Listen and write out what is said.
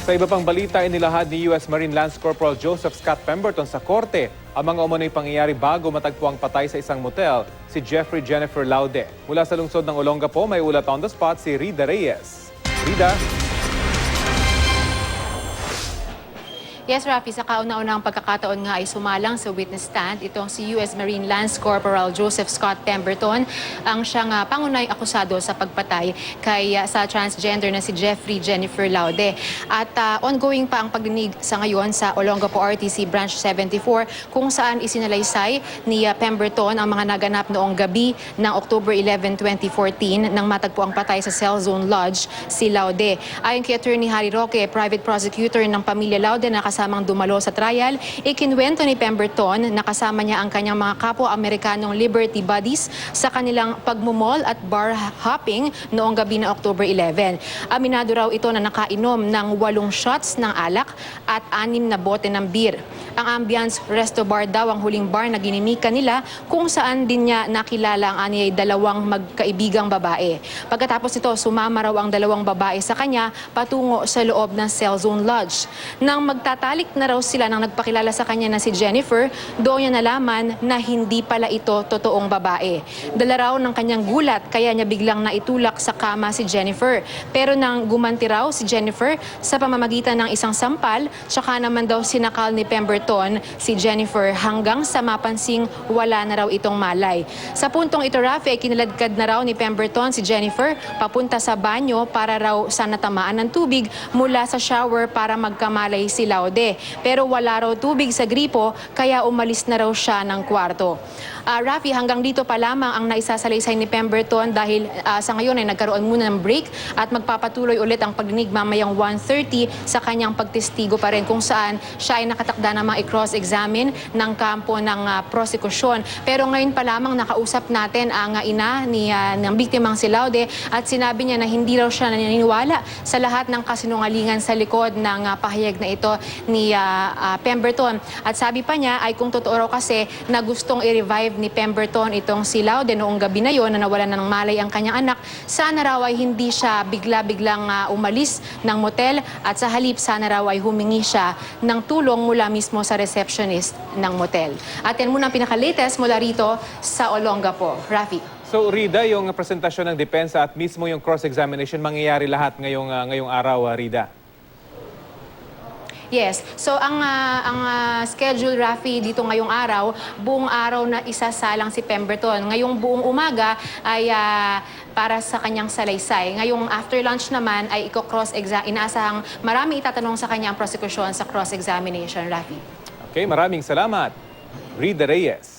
Sa iba pang balita, inilahad ni U.S. Marine Lance Corporal Joseph Scott Pemberton sa korte ang mga umano'y pangyayari bago matagpuang patay sa isang motel si Jeffrey Jennifer Laude. Mula sa lungsod ng Olongapo, may ulat on the spot si Rida Reyes. Rida? Yes, Rafi, sa kauna-unang pagkakataon nga ay sumalang sa witness stand itong si U.S. Marine Lance Corporal Joseph Scott Pemberton, ang siyang pangunahing akusado sa pagpatay sa transgender na si Jeffrey Jennifer Laude. At ongoing pa ang pagdinig sa ngayon sa Olongapo RTC Branch 74 kung saan isinalaysay ni Pemberton ang mga naganap noong gabi ng October 11, 2014 nang matagpo ang patay sa Cell Zone Lodge si Laude. Ayon kay Attorney Harry Roque, private prosecutor ng pamilya Laude na kasamang dumalo sa trial, ikinwento ni Pemberton na kasama niya ang kanyang mga kapwa-Amerikanong Liberty Buddies sa kanilang pagmumall at bar hopping noong gabi ng October 11. Aminado raw ito na nakainom ng 8 shots ng alak at 6 na bote ng beer. Ang Ambiance Resto Bar daw ang huling bar na ginimikan nila kung saan din niya nakilala ang aniyay 2 magkaibigang babae. Pagkatapos nito, sumama raw ang 2 babae sa kanya patungo sa loob ng Cell Zone Lodge. Nang magtatalik na raw sila nang nagpakilala sa kanya na si Jennifer, doon niya nalaman na hindi pala ito totoong babae. Dala raw ng kanyang gulat kaya niya biglang naitulak sa kama si Jennifer. Pero nang gumanti raw si Jennifer sa pamamagitan ng isang sampal, tsaka naman daw sinakal ni Pemberton si Jennifer hanggang sa mapansing wala na raw itong malay. Sa puntong ito, Rafi, ay kinaladkad na raw ni Pemberton si Jennifer papunta sa banyo para raw sa natamaan ng tubig mula sa shower para magkamalay si Laude. Pero wala raw tubig sa gripo kaya umalis na raw siya ng kwarto. Rafi, hanggang dito pa lamang ang naisasalaysay ni Pemberton dahil sa ngayon ay nagkaroon muna ng break at magpapatuloy ulit ang pagdinig mamayang 1:30 sa kanyang pagtestigo pa rin kung saan siya ay nakatakda namang i-cross-examine ng kampo ng prosekusyon. Pero ngayon pa lamang nakausap natin ang ina ng biktimang si Laude at sinabi niya na hindi raw siya naniniwala sa lahat ng kasinungalingan sa likod ng pahayag na ito ni Pemberton. At sabi pa niya ay kung totoo raw kasi na gustong i-revive ni Pemberton itong si Laude noong gabi na yon na nawalan ng malay ang kanyang anak, sana raw ay hindi siya bigla-biglang umalis ng motel at sa halip sana raw ay humingi siya ng tulong mula mismo sa receptionist ng motel. At yan muna ang pinaka-latest mula rito sa Olongapo. Rafi. So Rida, yung presentasyon ng depensa at mismo yung cross-examination, mangyayari lahat ngayong araw, Rida? Yes. So ang schedule, Rafi, dito ngayong araw, buong araw na isasalang si Pemberton. Ngayong buong umaga ay para sa kanyang salaysay. Ngayong after lunch naman ay inaasahang marami itatanong sa kanya ang prosecution sa cross-examination, Rafi. Okay, maraming salamat. Rida Reyes.